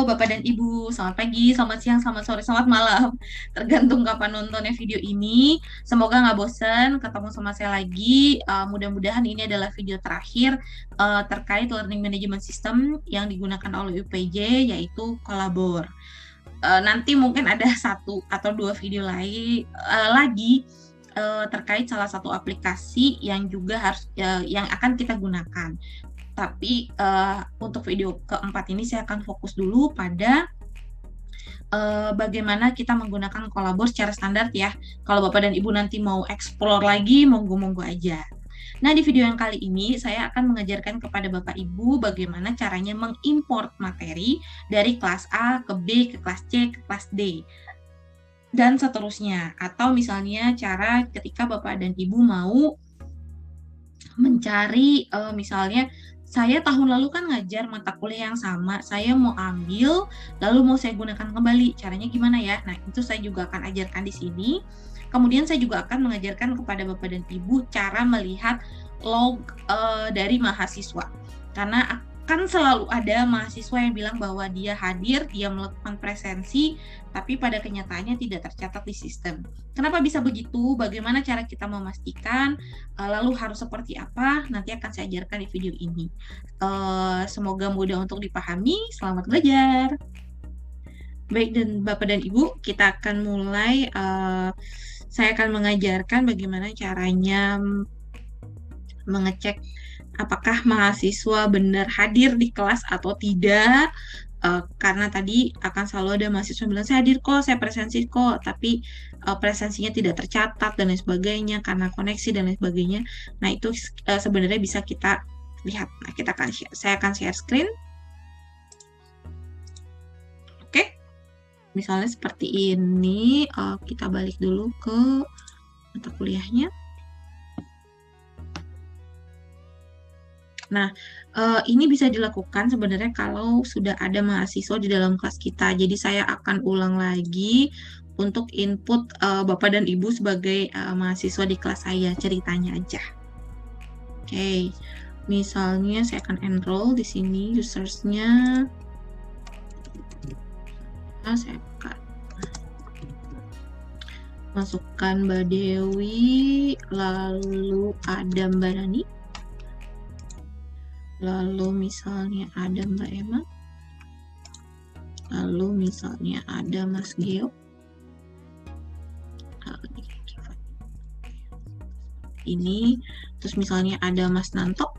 Bapak dan Ibu, selamat pagi, selamat siang, selamat sore, selamat malam. Tergantung kapan nontonnya video ini. Semoga nggak bosen ketemu sama saya lagi. Mudah-mudahan ini adalah video terakhir terkait Learning Management System yang digunakan oleh UPJ, yaitu Kolabor. Nanti mungkin ada satu atau dua video lagi terkait salah satu aplikasi yang juga harus yang akan kita gunakan. Tapi untuk video keempat ini saya akan fokus dulu pada bagaimana kita menggunakan Kolabor secara standar ya. Kalau Bapak dan Ibu nanti mau explore lagi, monggo-monggo aja. Nah, di video yang kali ini saya akan mengajarkan kepada Bapak Ibu bagaimana caranya mengimport materi dari kelas A ke B, ke kelas C, ke kelas D, dan seterusnya. Atau misalnya cara ketika Bapak dan Ibu mau mencari misalnya saya tahun lalu kan ngajar mata kuliah yang sama, saya mau ambil, lalu mau saya gunakan kembali, caranya gimana ya? Nah, itu saya juga akan ajarkan di sini. Kemudian saya juga akan mengajarkan kepada Bapak dan Ibu cara melihat log dari mahasiswa. Karena kan selalu ada mahasiswa yang bilang bahwa dia hadir, dia melakukan presensi, tapi pada kenyataannya tidak tercatat di sistem. Kenapa bisa begitu? Bagaimana cara kita memastikan? Lalu harus seperti apa? Nanti akan saya ajarkan di video ini. Semoga mudah untuk dipahami. Selamat belajar. Baik, dan Bapak dan Ibu, kita akan mulai. Saya akan mengajarkan bagaimana caranya mengecek apakah mahasiswa benar hadir di kelas atau tidak. Karena tadi akan selalu ada mahasiswa yang bilang, saya hadir kok, saya presensi kok, tapi presensinya tidak tercatat dan lain sebagainya karena koneksi dan lain sebagainya. Nah, itu sebenarnya bisa kita lihat. Nah, saya akan share screen. Oke. Misalnya seperti ini, kita balik dulu ke mata kuliahnya. Nah, ini bisa dilakukan sebenarnya kalau sudah ada mahasiswa di dalam kelas kita. Jadi saya akan ulang lagi untuk input Bapak dan Ibu sebagai mahasiswa di kelas saya, ceritanya aja. Oke, misalnya saya akan enroll di sini usersnya. Nah, saya akan masukkan Mbak Dewi, lalu ada Mbak Nani. Lalu misalnya ada Mbak Emma, lalu misalnya ada Mas Geo, ini, terus misalnya ada Mas Nanto,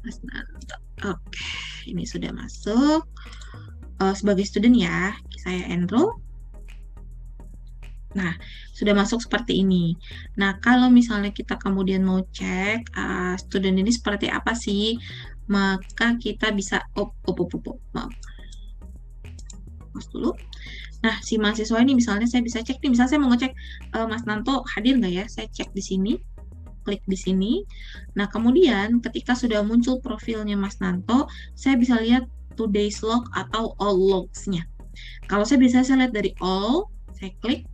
Mas Nanto, oke, ini sudah masuk. Sebagai student ya, saya enroll. Nah, sudah masuk seperti ini. Nah, kalau misalnya kita kemudian mau cek student ini seperti apa sih, maka kita bisa maaf. Pause dulu. Nah, si mahasiswa ini misalnya saya bisa cek nih, misalnya saya mau ngecek Mas Nanto hadir nggak ya, saya cek di sini, klik di sini. Nah, kemudian ketika sudah muncul profilnya Mas Nanto, saya bisa lihat today's log atau all logs-nya. Kalau saya lihat dari all, saya klik.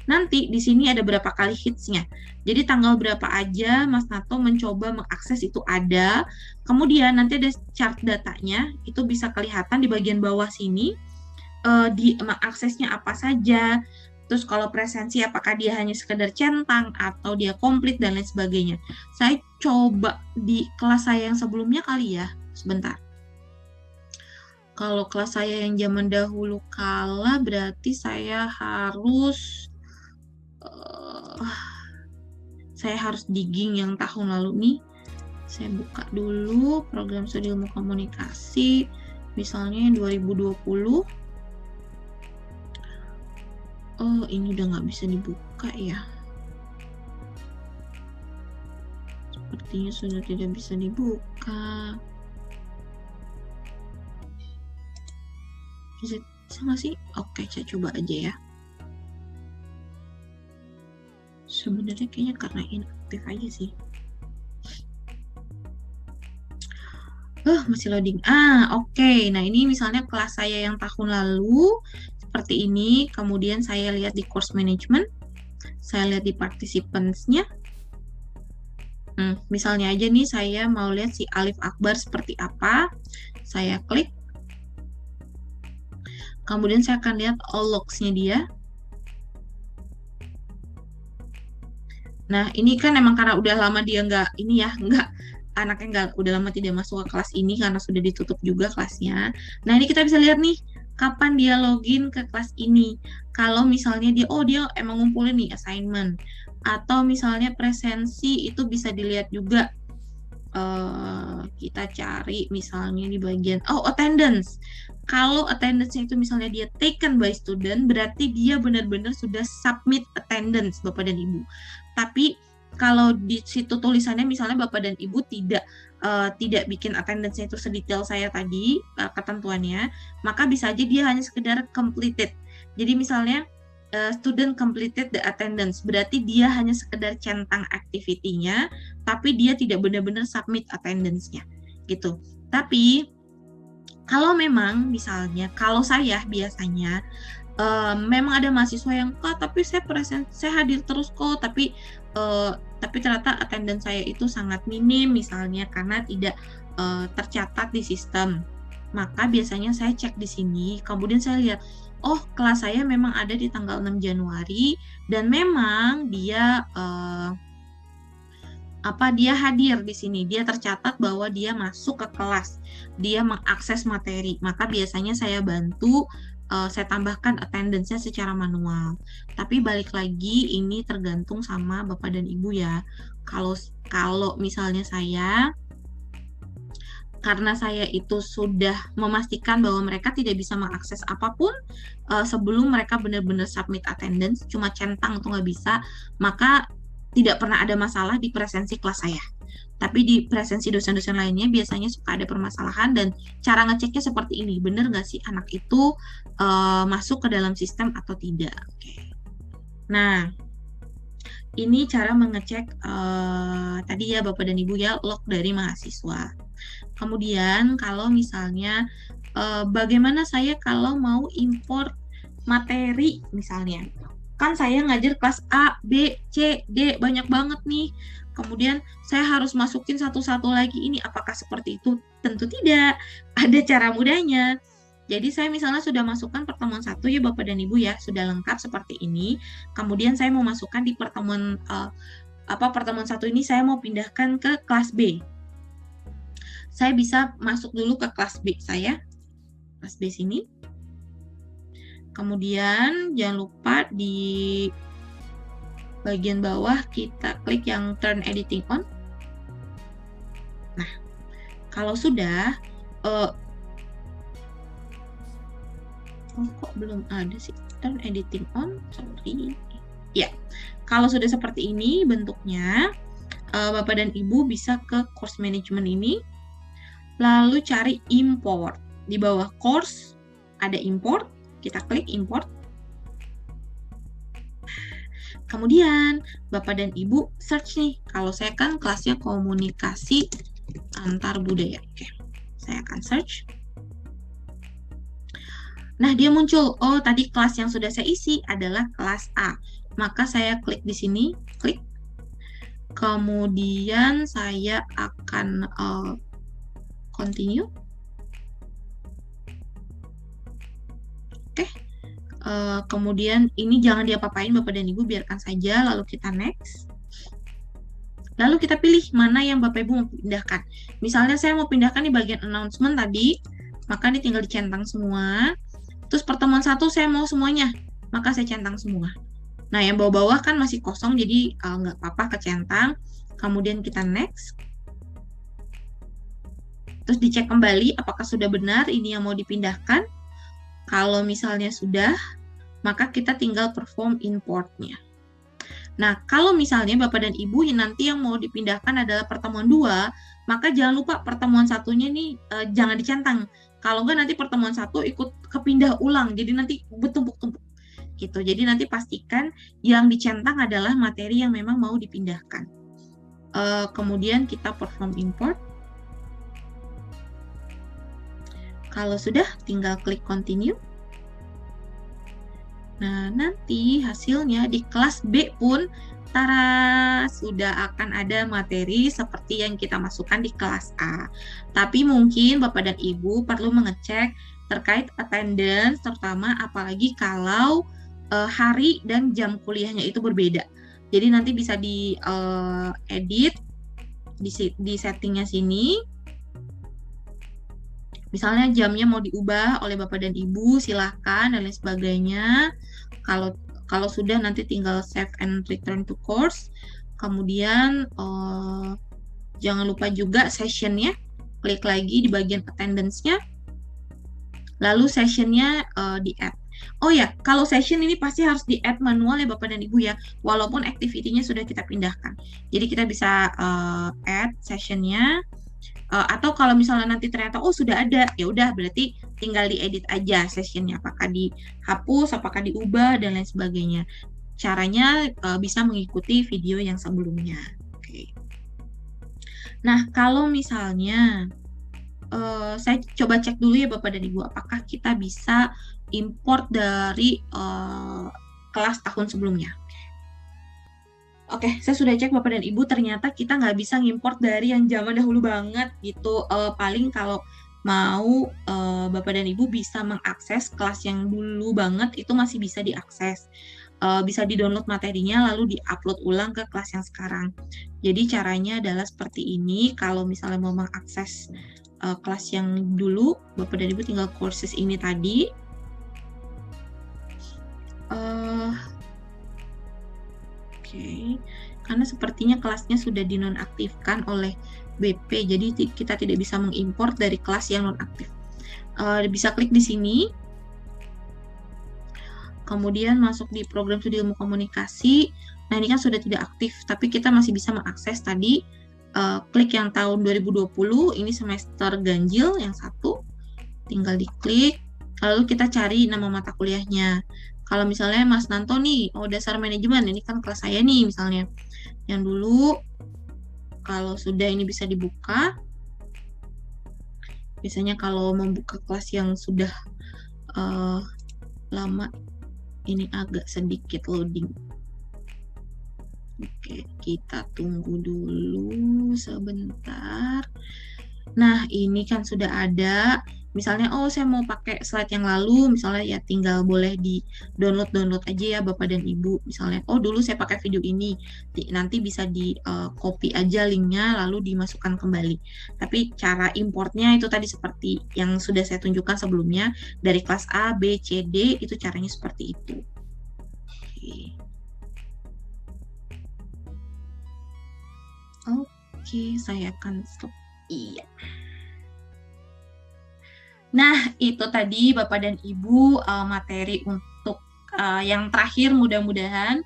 Nanti di sini ada berapa kali hits-nya. Jadi tanggal berapa aja Mas Nato mencoba mengakses itu ada. Kemudian nanti ada chart datanya, itu bisa kelihatan di bagian bawah sini. Di mengaksesnya apa saja. Terus kalau presensi apakah dia hanya sekedar centang atau dia komplit dan lain sebagainya. Saya coba di kelas saya yang sebelumnya kali ya. Sebentar. Kalau kelas saya yang zaman dahulu kala berarti saya harus digging yang tahun lalu nih. Saya buka dulu program studi ilmu komunikasi, misalnya 2020. Oh, ini udah nggak bisa dibuka ya. Sepertinya sudah tidak bisa dibuka. Bisa nggak sih? Oke, saya coba aja ya. Sebenarnya kayaknya karena inaktif aja sih. Masih loading. Oke. Nah, ini misalnya kelas saya yang tahun lalu seperti ini. Kemudian saya lihat di course management. Saya lihat di participants-nya. Misalnya aja nih saya mau lihat si Alif Akbar seperti apa. Saya klik. Kemudian saya akan lihat all logs-nya dia. Nah, ini kan emang karena udah lama dia anaknya udah lama tidak masuk ke kelas ini karena sudah ditutup juga kelasnya. Nah, ini kita bisa lihat nih kapan dia login ke kelas ini. Kalau misalnya dia emang ngumpulin nih assignment, atau misalnya presensi itu bisa dilihat juga. Kita cari misalnya di bagian attendance. Kalau attendance-nya itu misalnya dia taken by student, berarti dia benar-benar sudah submit attendance Bapak dan Ibu. Tapi kalau di situ tulisannya misalnya Bapak dan Ibu tidak bikin attendance-nya itu sedetail saya tadi ketentuannya, maka bisa aja dia hanya sekedar completed. Jadi misalnya student completed the attendance, berarti dia hanya sekedar centang activity-nya, tapi dia tidak benar-benar submit attendance-nya, gitu. Tapi kalau memang misalnya, kalau saya biasanya memang ada mahasiswa yang tapi saya hadir terus kok, tapi ternyata attendance saya itu sangat minim misalnya karena tidak tercatat di sistem. Maka biasanya saya cek di sini, kemudian saya lihat, kelas saya memang ada di tanggal 6 Januari dan memang dia dia hadir di sini, dia tercatat bahwa dia masuk ke kelas, dia mengakses materi, maka biasanya saya bantu, saya tambahkan attendance-nya secara manual. Tapi balik lagi ini tergantung sama Bapak dan Ibu ya. Kalau misalnya karena saya itu sudah memastikan bahwa mereka tidak bisa mengakses apapun sebelum mereka benar-benar submit attendance, cuma centang tuh nggak bisa, maka tidak pernah ada masalah di presensi kelas saya. Tapi di presensi dosen-dosen lainnya biasanya suka ada permasalahan dan cara ngeceknya seperti ini, benar nggak sih anak itu masuk ke dalam sistem atau tidak. Oke. Nah, ini cara mengecek tadi ya Bapak dan Ibu ya, log dari mahasiswa. Kemudian kalau misalnya bagaimana saya kalau mau import materi misalnya. Kan saya ngajar kelas A, B, C, D, banyak banget nih. Kemudian saya harus masukin satu-satu lagi ini. Apakah seperti itu? Tentu tidak. Ada cara mudahnya. Jadi saya misalnya sudah masukkan pertemuan 1 ya Bapak dan Ibu ya, sudah lengkap seperti ini. Kemudian saya mau masukkan di pertemuan 1 ini saya mau pindahkan ke kelas B. Saya bisa masuk dulu ke kelas B saya. Kelas B sini. Kemudian jangan lupa di bagian bawah kita klik yang turn editing on. Nah, kalau sudah kok belum ada sih turn editing on, sorry. Ya, kalau sudah seperti ini bentuknya, Bapak dan Ibu bisa ke course management ini, lalu cari import. Di bawah course ada import, kita klik import. Kemudian Bapak dan Ibu search nih, kalau saya kan kelasnya komunikasi antar budaya. Oke, saya akan search. Nah, dia muncul, tadi kelas yang sudah saya isi adalah kelas A. Maka saya klik di sini, klik. Kemudian saya akan continue. Oke. Kemudian ini jangan diapa-apain Bapak dan Ibu, biarkan saja, lalu kita next. Lalu kita pilih mana yang Bapak Ibu mau pindahkan. Misalnya saya mau pindahkan di bagian announcement tadi, maka ini tinggal dicentang semua. Terus pertemuan 1 saya mau semuanya, maka saya centang semua. Nah, yang bawah-bawah kan masih kosong, jadi nggak apa-apa kecentang. Kemudian kita next. Terus dicek kembali apakah sudah benar ini yang mau dipindahkan. Kalau misalnya sudah, maka kita tinggal perform importnya. Nah, kalau misalnya Bapak dan Ibu nanti yang mau dipindahkan adalah pertemuan 2, maka jangan lupa pertemuan 1-nya nih jangan dicentang. Kalau enggak nanti pertemuan 1 ikut kepindah ulang, jadi nanti bertumpuk-tumpuk. Gitu. Jadi nanti pastikan yang dicentang adalah materi yang memang mau dipindahkan. Kemudian kita perform import. Kalau sudah, tinggal klik continue. Nah, nanti hasilnya di kelas B pun tara sudah akan ada materi seperti yang kita masukkan di kelas A. Tapi mungkin Bapak dan Ibu perlu mengecek terkait attendance, terutama apalagi kalau hari dan jam kuliahnya itu berbeda. Jadi nanti bisa di edit di settingnya sini. Misalnya jamnya mau diubah oleh Bapak dan Ibu, silahkan dan lain sebagainya. Kalau sudah nanti tinggal save and return to course. Kemudian jangan lupa juga sessionnya, klik lagi di bagian attendance-nya. Lalu sessionnya di add. Oh ya, kalau session ini pasti harus di add manual ya Bapak dan Ibu ya, walaupun activity-nya sudah kita pindahkan. Jadi kita bisa add sessionnya. Atau kalau misalnya nanti ternyata sudah ada, ya udah berarti tinggal diedit aja sessionnya, apakah dihapus, apakah diubah dan lain sebagainya. Caranya bisa mengikuti video yang sebelumnya. Oke. Nah, kalau misalnya saya coba cek dulu ya Bapak dan Ibu, apakah kita bisa import dari kelas tahun sebelumnya. Oke, saya sudah cek Bapak dan Ibu, ternyata kita nggak bisa ngimport dari yang zaman dahulu banget gitu. Paling kalau mau Bapak dan Ibu bisa mengakses kelas yang dulu banget, itu masih bisa diakses. Bisa di-download materinya lalu di-upload ulang ke kelas yang sekarang. Jadi caranya adalah seperti ini. Kalau misalnya mau mengakses kelas yang dulu, Bapak dan Ibu tinggal courses ini tadi. Oke, karena sepertinya kelasnya sudah dinonaktifkan oleh BP, jadi kita tidak bisa mengimport dari kelas yang nonaktif. Bisa klik di sini, kemudian masuk di program studi ilmu komunikasi. Nah, ini kan sudah tidak aktif, tapi kita masih bisa mengakses tadi. Klik yang tahun 2020, ini semester ganjil yang 1, tinggal diklik, lalu kita cari nama mata kuliahnya. Kalau misalnya Mas Nanto nih, dasar manajemen, ini kan kelas saya nih misalnya. Yang dulu, kalau sudah ini bisa dibuka. Biasanya kalau membuka kelas yang sudah lama, ini agak sedikit loading. Oke, kita tunggu dulu sebentar. Nah, ini kan sudah ada. Misalnya, saya mau pakai slide yang lalu, misalnya ya tinggal boleh di download aja ya Bapak dan Ibu. Misalnya, dulu saya pakai video ini, nanti bisa di copy aja linknya lalu dimasukkan kembali. Tapi cara importnya itu tadi seperti yang sudah saya tunjukkan sebelumnya, dari kelas A, B, C, D, itu caranya seperti itu. Oke, saya akan stop. Iya. Nah, itu tadi Bapak dan Ibu materi untuk yang terakhir, mudah-mudahan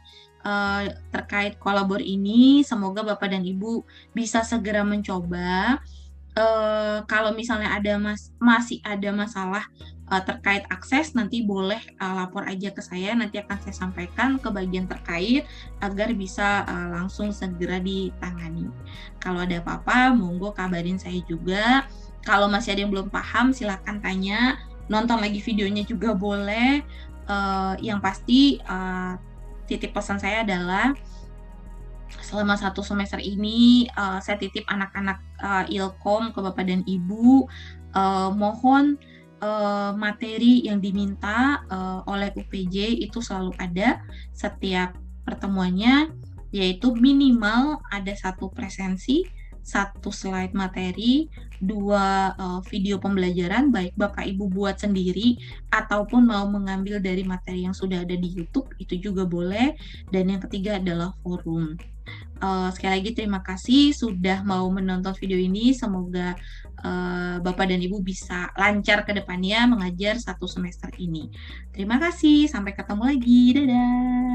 terkait kolabor ini. Semoga Bapak dan Ibu bisa segera mencoba. Kalau misalnya masih ada masalah terkait akses, nanti boleh lapor aja ke saya, nanti akan saya sampaikan ke bagian terkait agar bisa langsung segera ditangani. Kalau ada apa-apa, monggo kabarin saya juga. Kalau masih ada yang belum paham, silakan tanya, nonton lagi videonya juga boleh. Yang pasti titip pesan saya adalah selama 1 semester ini saya titip anak-anak Ilkom ke Bapak dan Ibu, mohon materi yang diminta oleh UPJ itu selalu ada setiap pertemuannya, yaitu minimal ada 1 presensi, 1 slide materi, 2 video pembelajaran, baik Bapak Ibu buat sendiri ataupun mau mengambil dari materi yang sudah ada di YouTube, itu juga boleh. Dan yang ketiga adalah forum. Sekali lagi terima kasih sudah mau menonton video ini. Semoga Bapak dan Ibu bisa lancar ke depannya mengajar 1 semester ini. Terima kasih, sampai ketemu lagi. Dadah.